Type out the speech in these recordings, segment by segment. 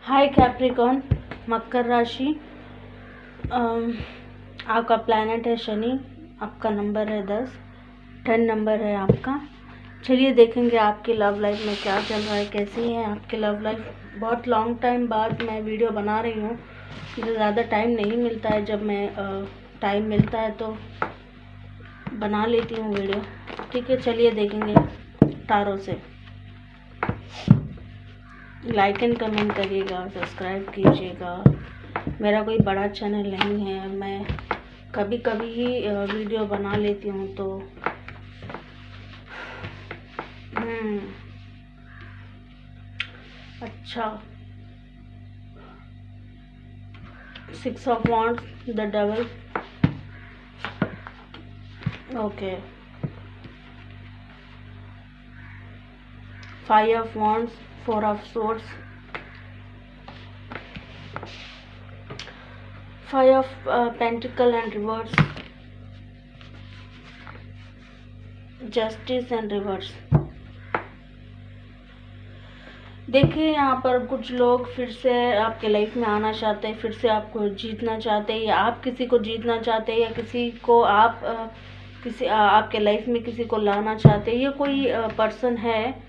हाय Capricorn, मकर राशि। आपका planet है शनि, आपका नंबर है 10 नंबर है आपका। चलिए देखेंगे आपकी लव लाइफ में क्या चल रहा है, कैसी है आपकी लव लाइफ। बहुत लॉन्ग टाइम बाद मैं वीडियो बना रही हूँ। मुझे ज़्यादा टाइम नहीं मिलता है, जब मैं टाइम मिलता है तो बना लेती हूँ वीडियो। ठीक है, चलिए देखेंगे तारों से। लाइक एंड कमेंट करिएगा, सब्सक्राइब कीजिएगा। मेरा कोई बड़ा चैनल नहीं है, मैं कभी कभी ही वीडियो बना लेती हूँ तो अच्छा। 6 of Wands, the Devil, okay. 5 of Wands, 4 of Swords, 5 of Pentacle and reverse, Justice and reverse। देखिए यहाँ पर कुछ लोग फिर से आपके लाइफ में आना चाहते हैं, फिर से आपको जीतना चाहते हैं, या आप किसी को जीतना चाहते हैं, या किसी को आप आपके लाइफ में किसी को लाना चाहते हैं। ये कोई पर्सन है,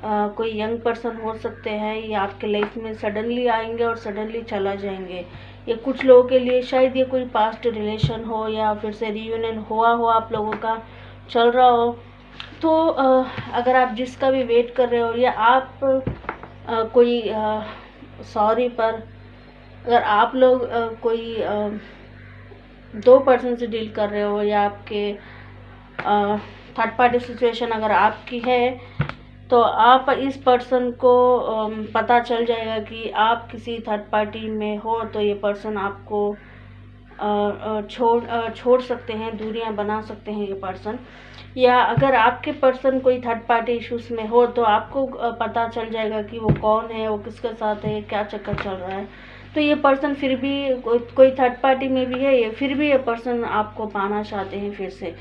कोई यंग पर्सन हो सकते हैं। ये आपके लाइफ में सडनली आएंगे और सडनली चला जाएंगे। ये कुछ लोगों के लिए शायद ये कोई पास्ट रिलेशन हो, या फिर से रियूनियन हुआ हो आप लोगों का, चल रहा हो। तो अगर आप जिसका भी वेट कर रहे हो, या आप कोई सॉरी पर अगर आप लोग कोई 2 पर्सन से डील कर रहे हो, या आपके थर्ड पार्टी सिचुएशन अगर आपकी है, तो आप इस पर्सन को पता चल जाएगा कि आप किसी थर्ड पार्टी में हो, तो ये पर्सन आपको छोड़ सकते हैं, दूरियां बना सकते हैं ये पर्सन। या अगर आपके पर्सन कोई थर्ड पार्टी इश्यूज में हो, तो आपको पता चल जाएगा कि वो कौन है, वो किसके साथ है, क्या चक्कर चल रहा है। तो ये पर्सन फिर भी कोई थर्ड पार्टी में भी है, ये फिर भी ये पर्सन आपको पाना चाहते हैं, फिर से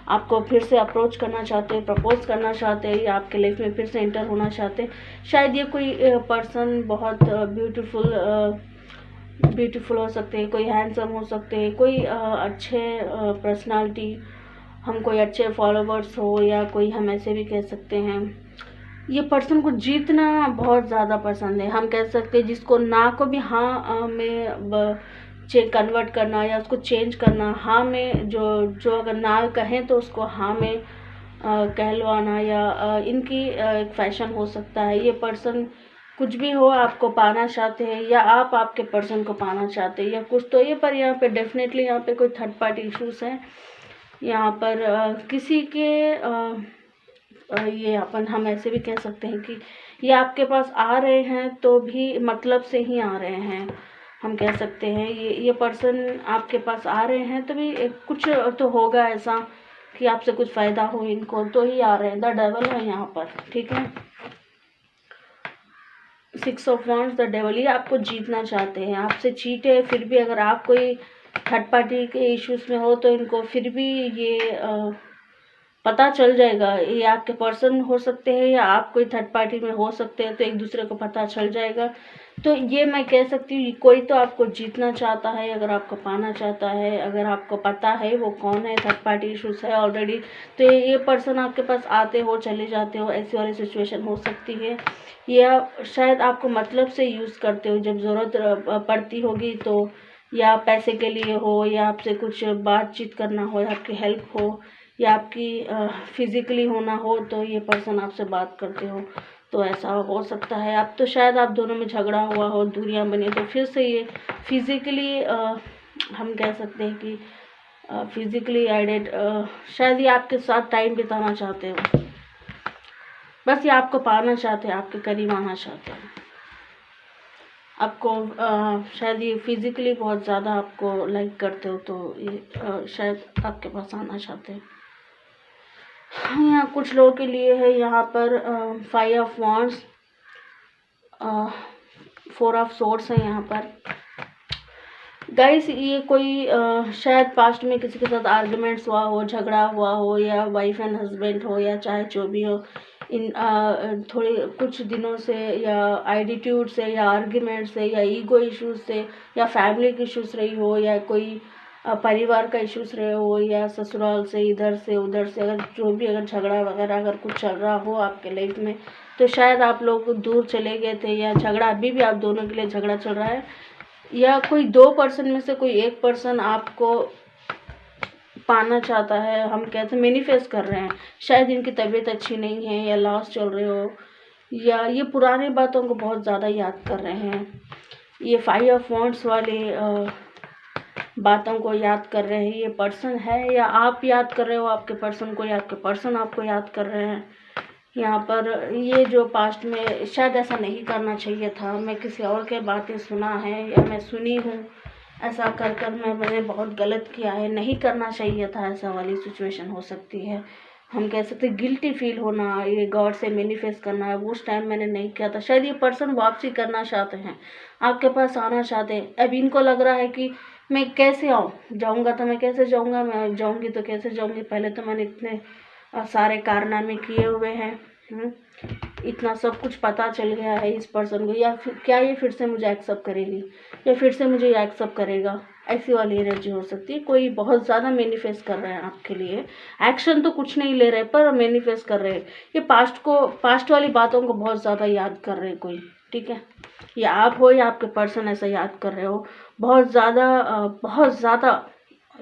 आपको फिर से अप्रोच करना चाहते हैं, प्रपोज करना चाहते हैं, या आपके लाइफ में फिर से एंटर होना चाहते हैं। शायद ये कोई पर्सन बहुत ब्यूटीफुल हो सकते हैं, कोई हैंडसम हो सकते हैं, कोई अच्छे पर्सनालिटी, हम कोई अच्छे फॉलोवर्स हो, या कोई हम ऐसे भी कह सकते हैं ये पर्सन को जीतना बहुत ज़्यादा पसंद है। हम कह सकते हैं जिसको ना को भी हाँ में कन्वर्ट करना, या उसको चेंज करना, हाँ में जो अगर ना कहें तो उसको हाँ में कहलवाना, या इनकी एक फैशन हो सकता है। ये पर्सन कुछ भी हो, आपको पाना चाहते हैं, या आप आपके पर्सन को पाना चाहते हैं, या कुछ तो ये। पर यहाँ पे डेफिनेटली यहाँ पे कोई थर्ड पार्टी इश्यूज हैं। यहाँ पर किसी के ये हम ऐसे भी कह सकते हैं कि ये आपके पास आ रहे हैं तो भी मतलब से ही आ रहे हैं। हम कह सकते हैं ये पर्सन आपके पास आ रहे हैं तो भी कुछ तो होगा ऐसा कि आपसे कुछ फ़ायदा हो इनको, तो ही आ रहे हैं। द डेवल है यहाँ पर, ठीक है। 6 ऑफ वांड्स, द डेवल, ये आपको जीतना चाहते हैं, आपसे चीट है। फिर भी अगर आप कोई थर्ड पार्टी के इश्यूज में हो, तो इनको फिर भी ये पता चल जाएगा। ये आपके पर्सन हो सकते हैं, या आप कोई थर्ड पार्टी में हो सकते हैं, तो एक दूसरे को पता चल जाएगा। तो ये मैं कह सकती हूँ कोई तो आपको जीतना चाहता है, अगर आपको पाना चाहता है, अगर आपको पता है वो कौन है, थर्ड पार्टी इशूज है ऑलरेडी, तो ये पर्सन आपके पास आते हो चले जाते हो, ऐसी वाली सिचुएशन हो सकती है। या शायद आपको मतलब से यूज़ करते हो, जब ज़रूरत पड़ती होगी तो, या पैसे के लिए हो, या आपसे कुछ बातचीत करना हो, या आपकी हेल्प हो, या आपकी फिज़िकली होना हो, तो ये पर्सन आपसे बात करते हो, तो ऐसा हो सकता है। अब तो शायद आप दोनों में झगड़ा हुआ हो, दूरियां बनी, तो फिर से ये फिज़िकली हम कह सकते हैं कि फिज़िकली एडेड, शायद ये आपके साथ टाइम बिताना चाहते हो, बस ये आपको पाना चाहते हैं, आपके करीब आना चाहते हैं। आपको शायद ये फिज़िकली बहुत ज़्यादा आपको लाइक करते हो, तो ये शायद आपके पास आना चाहते हैं। यहाँ कुछ लोगों के लिए है यहाँ पर 5 ऑफ वांड्स, 4 ऑफ सोर्ड्स है यहाँ पर। गाइस ये कोई शायद पास्ट में किसी के साथ आर्गुमेंट्स हुआ हो, झगड़ा हुआ हो, या वाइफ एंड हस्बैंड हो, या चाहे जो भी हो, इन थोड़े कुछ दिनों से, या एटीट्यूड से, या आर्गुमेंट से, या ईगो इश्यूज से, या फैमिली की इश्यूज रही हो, या कोई परिवार का इश्यूज रहे हो, या ससुराल से इधर से उधर से, अगर जो भी अगर झगड़ा वगैरह अगर कुछ चल रहा हो आपके लाइफ में, तो शायद आप लोग दूर चले गए थे, या झगड़ा अभी भी आप दोनों के लिए झगड़ा चल रहा है, या कोई दो पर्सन में से कोई एक पर्सन आपको पाना चाहता है। हम कहते हैं मैनिफेस्ट कर रहे हैं, शायद इनकी तबीयत अच्छी नहीं है, या लॉस चल रहे हो, या ये पुरानी बातों को बहुत ज़्यादा याद कर रहे हैं, ये 5 ऑफ वांड्स वाले बातों को याद कर रहे हैं। ये पर्सन है, या आप याद कर रहे हो आपके पर्सन को, या आपके पर्सन आपको याद कर रहे हैं। यहाँ पर ये जो पास्ट में शायद ऐसा नहीं करना चाहिए था, मैं किसी और के बातें सुना है, या मैं सुनी हूँ, ऐसा कर कर मैंने बहुत गलत किया है, नहीं करना चाहिए था, ऐसा वाली सिचुएशन हो सकती है। हम कह सकते गिल्टी फील होना, ये गॉड से मैनिफेस्ट करना है, वो उस टाइम मैंने नहीं किया था। शायद ये पर्सन वापसी करना चाहते हैं, आपके पास आना चाहते हैं। अब इनको लग रहा है कि मैं कैसे आऊँ, जाऊँगा तो मैं कैसे जाऊँगा, मैं जाऊँगी तो कैसे जाऊँगी, पहले तो मैंने इतने सारे कारनामे किए हुए हैं, इतना सब कुछ पता चल गया है इस पर्सन को, या फिर क्या ये फिर से मुझे एक्सेप्ट करेगी, या फिर से मुझे ये एक्सेप्ट करेगा, ऐसी वाली एनर्जी हो सकती है। कोई बहुत ज़्यादा मैनिफेस्ट कर रहे हैं आपके लिए, एक्शन तो कुछ नहीं ले रहे पर मैनिफेस्ट कर रहे हैं। ये पास्ट वाली बातों को बहुत ज़्यादा याद कर रहे हैं कोई, ठीक है, या आप हो या आपके पर्सन ऐसा याद कर रहे हो, बहुत ज़्यादा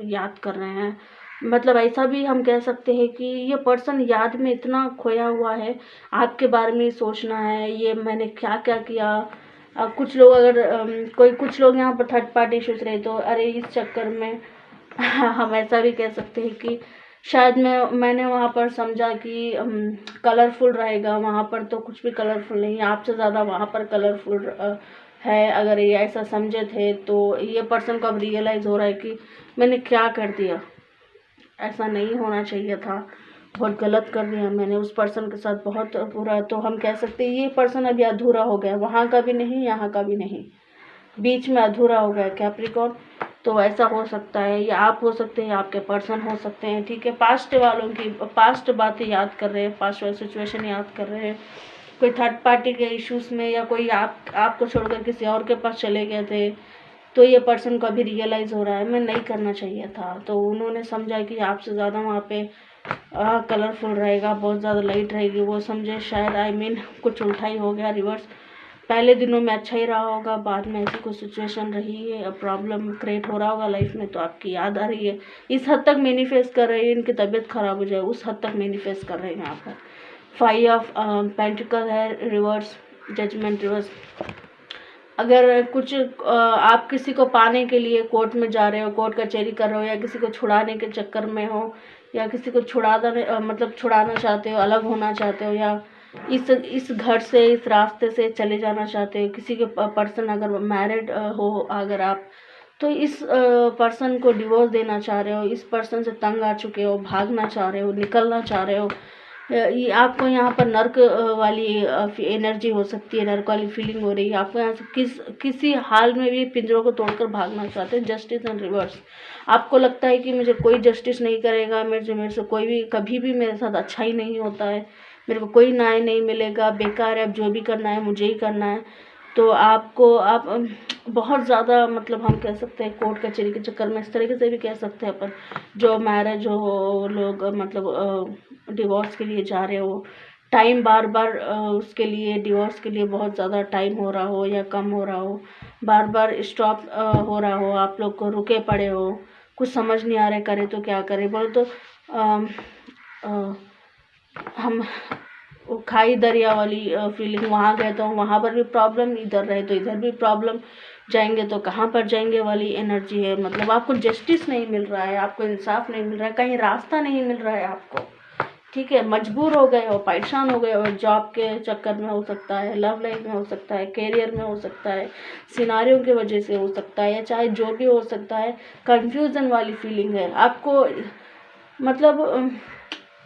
याद कर रहे हैं। मतलब ऐसा भी हम कह सकते हैं कि ये पर्सन याद में इतना खोया हुआ है, आपके बारे में सोचना है, ये मैंने क्या क्या किया। कुछ लोग अगर कुछ लोग यहाँ पर थर्ड पार्टी इश्यूज रहे तो अरे इस चक्कर में हम ऐसा भी कह सकते हैं कि शायद मैंने वहाँ पर समझा कि कलरफुल रहेगा, वहाँ पर तो कुछ भी कलरफुल नहीं है, आपसे ज़्यादा वहाँ पर कलरफुल है। अगर ये ऐसा समझे थे तो ये पर्सन को अब रियलाइज़ हो रहा है कि मैंने क्या कर दिया, ऐसा नहीं होना चाहिए था, बहुत गलत कर दिया मैंने उस पर्सन के साथ, बहुत बुरा। तो हम कह सकते हैं ये पर्सन अभी अधूरा हो गया, वहाँ का भी नहीं, यहाँ का भी नहीं, बीच में अधूरा हो गया कैप्रिकॉर्न। तो ऐसा हो सकता है, या आप हो सकते हैं, आपके पर्सन हो सकते हैं, ठीक है। पास्ट वालों की पास्ट बातें याद कर रहे हैं, पास्ट वाली सिचुएशन याद कर रहे हैं, कोई थर्ड पार्टी के इश्यूज में, या कोई आपको छोड़कर किसी और के पास चले गए थे, तो ये पर्सन को अभी रियलाइज़ हो रहा है मैं नहीं करना चाहिए था। तो उन्होंने समझा कि आपसे ज़्यादा वहाँ पे कलरफुल रहेगा, बहुत ज़्यादा लाइट रहेगी, वो समझे शायद कुछ उल्टा ही हो गया, रिवर्स। पहले दिनों में अच्छा ही रहा होगा, बाद में ऐसी कोई सिचुएशन रही है, प्रॉब्लम क्रिएट हो रहा होगा लाइफ में, तो आपकी याद आ रही है, इस हद तक मैनिफेस्ट कर रहे हैं, इनकी तबीयत खराब हो जाए उस हद तक मैनिफेस्ट कर रहे हैं यहाँ पर। 5 ऑफ पेंटिकल है रिवर्स, जजमेंट रिवर्स। अगर कुछ आप किसी को पाने के लिए कोर्ट में जा रहे हो, कोर्ट कचहरी कर रहे हो, या किसी को छुड़ाने के चक्कर में हो, या किसी को मतलब छुड़ाना चाहते हो, अलग होना चाहते हो, या इस घर से इस रास्ते से चले जाना चाहते हो, किसी के पर्सन अगर मैरिड हो अगर आप, तो इस पर्सन को डिवोर्स देना चाह रहे हो, इस पर्सन से तंग आ चुके हो, भागना चाह रहे हो, निकलना चाह रहे हो, ये आपको यहाँ पर नर्क वाली एनर्जी हो सकती है, नर्क वाली फीलिंग हो रही है, आपको यहाँ से किसी हाल में भी पिंजरों को तोड़कर भागना चाहते हैं। जस्टिस एंड रिवर्स, आपको लगता है कि मुझे कोई जस्टिस नहीं करेगा, मेरे से कोई भी कभी भी मेरे साथ अच्छा ही नहीं होता है, मेरे को कोई न्याय नहीं मिलेगा, बेकार है, अब जो भी करना है मुझे ही करना है। तो आप बहुत ज़्यादा मतलब हम कह सकते हैं कोर्ट कचहरी के चक्कर में, इस तरीके से भी कह सकते हैं अपन, जो मैरिज हो लोग मतलब डिवोर्स के लिए जा रहे हो, टाइम बार बार उसके लिए डिवोर्स के लिए बहुत ज़्यादा टाइम हो रहा हो या कम हो रहा हो, बार बार स्टॉप हो रहा हो, आप लोग को रुके पड़े हो, कुछ समझ नहीं आ रहा है करे तो क्या करें। बोलो तो हम वो खाई दरिया वाली फीलिंग, वहाँ गए तो वहाँ पर भी प्रॉब्लम, इधर रहे तो इधर भी प्रॉब्लम, जाएंगे तो कहाँ पर जाएंगे वाली एनर्जी है। मतलब आपको जस्टिस नहीं मिल रहा है, आपको इंसाफ नहीं मिल रहा है, कहीं रास्ता नहीं मिल रहा है आपको, ठीक है। मजबूर हो गए हो, परेशान हो गए हो, जॉब के चक्कर में हो सकता है, लव लाइफ में हो सकता है, करियर में हो सकता है, सिनारियों की वजह से हो सकता है, या चाहे जो भी हो सकता है, कंफ्यूजन वाली फीलिंग है आपको। मतलब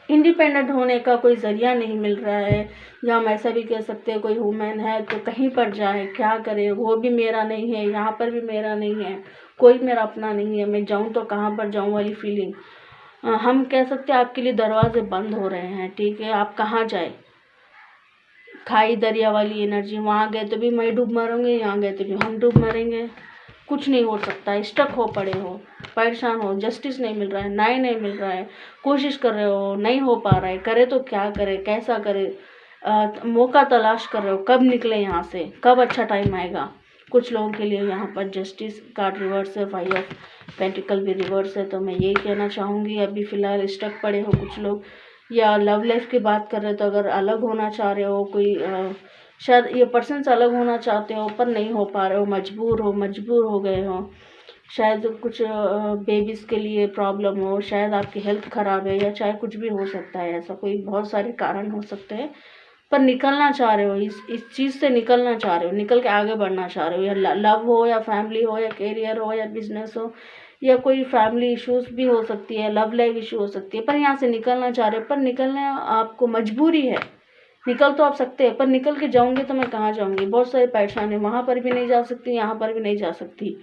इंडिपेंडेंट होने का कोई ज़रिया नहीं मिल रहा है, या हम ऐसा भी कह सकते हैं कोई वुमेन है तो कहीं पर जाए, क्या करे, वो भी मेरा नहीं है, यहाँ पर भी मेरा नहीं है, कोई मेरा अपना नहीं है, मैं जाऊँ तो कहाँ पर जाऊँ वाली फीलिंग। हम कह सकते हैं आपके लिए दरवाजे बंद हो रहे हैं, ठीक है, आप कहाँ जाए, खाई दरिया वाली एनर्जी, वहाँ गए तो भी मैं डूब मरूंगे, यहाँ गए तो भी हम डूब मरेंगे, कुछ नहीं हो सकता, स्टक हो पड़े हो, परेशान हो, जस्टिस नहीं मिल रहा है, न्याय नहीं मिल रहा है, कोशिश कर रहे हो नहीं हो पा रहा है, करे तो क्या करे, कैसा करे, मौका तलाश कर रहे हो, कब निकले यहाँ से, कब अच्छा टाइम आएगा। कुछ लोगों के लिए यहाँ पर जस्टिस कार्ड रिवर्स है, 5 ऑफ पेंटिकल भी रिवर्स है, तो मैं यही कहना चाहूँगी अभी फ़िलहाल स्टक पड़े हो कुछ लोग, या लव लाइफ की बात कर रहे हो तो अगर अलग होना चाह रहे हो, कोई शायद ये पर्सन से अलग होना चाहते हो पर नहीं हो पा रहे हो, मजबूर हो गए हो, शायद कुछ बेबीज़ के लिए प्रॉब्लम हो, शायद आपकी हेल्थ ख़राब है, या चाहे कुछ भी हो सकता है, ऐसा कोई बहुत सारे कारण हो सकते हैं, पर निकलना चाह रहे हो, इस चीज़ से निकलना चाह रहे हो, निकल के आगे बढ़ना चाह रहे हो, या लव हो या फैमिली हो या करियर हो या बिजनेस हो, या कोई फैमिली इश्यूज भी हो सकती है, लव लाइफ इशू हो सकती है, पर यहाँ से निकलना चाह रहे हो, पर निकलने आपको मजबूरी है। निकल तो आप सकते हैं, पर निकल के जाऊंगी तो मैं कहाँ जाऊंगी, बहुत सारी परेशानी, वहाँ पर भी नहीं जा सकती, यहाँ पर भी नहीं जा सकती,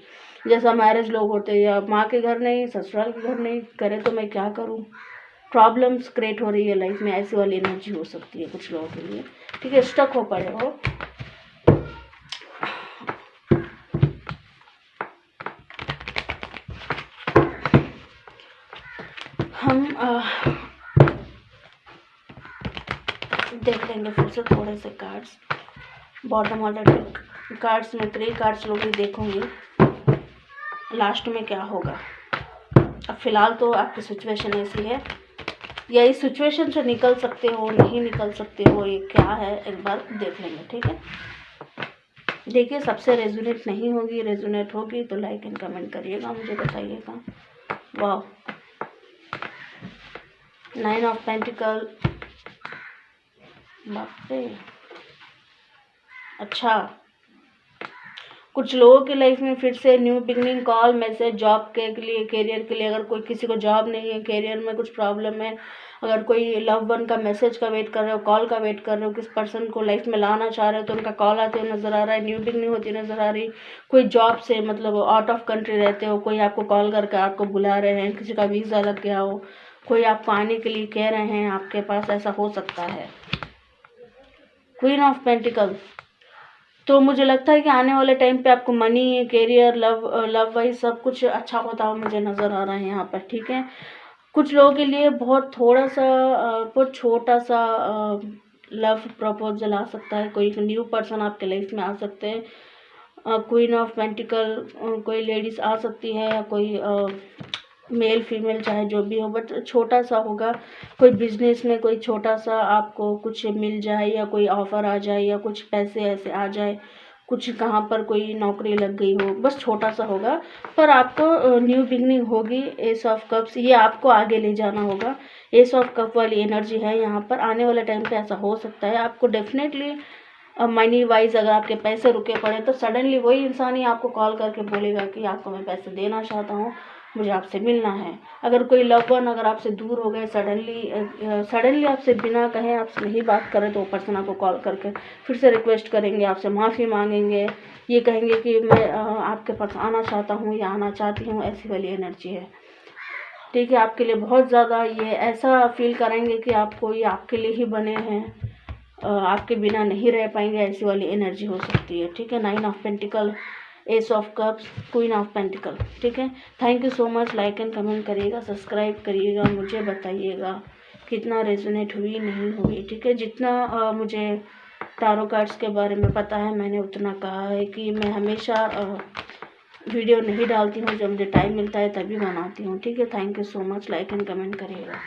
जैसा मैरिज लोग होते हैं, या माँ के घर नहीं, ससुराल के घर नहीं, करे तो मैं क्या करूँ, प्रॉब्लम्स क्रिएट हो रही है लाइफ में, ऐसी वाली एनर्जी हो सकती है कुछ लोगों के लिए, ठीक है, स्टक हो पड़े हो। हम देख लेंगे फिर से थोड़े से कार्ड्स, बॉटम वाले कार्ड्स में 3 कार्ड्स लोग ही देखूंगी, लास्ट में क्या होगा। अब फिलहाल तो आपकी सिचुएशन ऐसी है, या इस सिचुएशन से निकल सकते हो, नहीं निकल सकते हो, ये क्या है एक बार देख लेंगे, ठीक है। देखिए सबसे रेजोनेट नहीं होगी, रेजोनेट होगी तो लाइक एंड कमेंट करिएगा, मुझे बताइएगा। वाह, 9 ऑफ पेंटिकल, बाप रे, अच्छा, कुछ लोगों की लाइफ में फिर से new beginning, call, message, job के लिए, करियर के लिए, अगर कोई किसी को जॉब नहीं है, करियर में कुछ प्रॉब्लम है, अगर कोई लव वन का मैसेज का वेट कर रहे हो, कॉल का वेट कर रहे हो, किस पर्सन को लाइफ में लाना चाह रहे हो तो उनका कॉल आते हुए नज़र आ रहा है, न्यू बिगनिंग होती नज़र आ रही, कोई जॉब से मतलब आउट ऑफ कंट्री रहते हो, कोई आपको कॉल करके आपको बुला रहे हैं, किसी का वीज़ा लग गया हो, कोई आपको आने के लिए कह रहे हैं आपके पास, ऐसा हो सकता है। क्वीन ऑफ पेंटिकल, तो मुझे लगता है कि आने वाले टाइम पे आपको मनी, करियर, लव वाइज सब कुछ अच्छा होता हुआ मुझे नज़र आ रहा है यहाँ पर, ठीक है। कुछ लोगों के लिए बहुत थोड़ा सा बहुत छोटा सा लव प्रपोजल आ सकता है, कोई न्यू पर्सन आपके लाइफ में आ सकते हैं। क्वीन ऑफ पेंटिकल, कोई लेडीज़ आ सकती है, या कोई मेल फीमेल चाहे जो भी हो, बट छोटा सा होगा, कोई बिजनेस में कोई छोटा सा आपको कुछ मिल जाए, या कोई ऑफर आ जाए, या कुछ पैसे ऐसे आ जाए, कुछ कहाँ पर कोई नौकरी लग गई हो, बस छोटा सा होगा, पर आपको न्यू बिगनिंग होगी। एस ऑफ कप्स, ये आपको आगे ले जाना होगा, एस ऑफ कप वाली एनर्जी है यहाँ पर, आने वाले टाइम पे ऐसा हो सकता है आपको डेफिनेटली मनी वाइज, अगर आपके पैसे रुके पड़े तो सडनली वही इंसान ही आपको कॉल करके बोलेगा कि आपको मैं पैसे देना चाहता हूँ, मुझे आपसे मिलना है। अगर कोई लव वन अगर आपसे दूर हो गए, सडनली आपसे बिना कहे आपसे नहीं बात करे, तो वो पर्सन आपको कॉल करके फिर से रिक्वेस्ट करेंगे, आपसे माफ़ी मांगेंगे, ये कहेंगे कि मैं आपके पास आना चाहता हूँ या आना चाहती हूँ, ऐसी वाली एनर्जी है, ठीक है। आपके लिए बहुत ज़्यादा ये ऐसा फील करेंगे कि आपको ये आपके लिए ही बने हैं, आपके बिना नहीं रह पाएंगे, ऐसी वाली एनर्जी हो सकती है, ठीक है। 9 of pentacle, S of cups, queen of pentacle, ठीक है। Thank you so much, like and comment करिएगा, सब्सक्राइब करिएगा, मुझे बताइएगा कितना रेजोनेट हुई नहीं हुई, ठीक है। जितना मुझे टारो कार्ड्स के बारे में पता है मैंने उतना कहा है कि मैं हमेशा वीडियो नहीं डालती हूँ, जब मुझे टाइम मिलता है तभी बनाती हूँ, ठीक है। Thank you so much, like and comment करिएगा।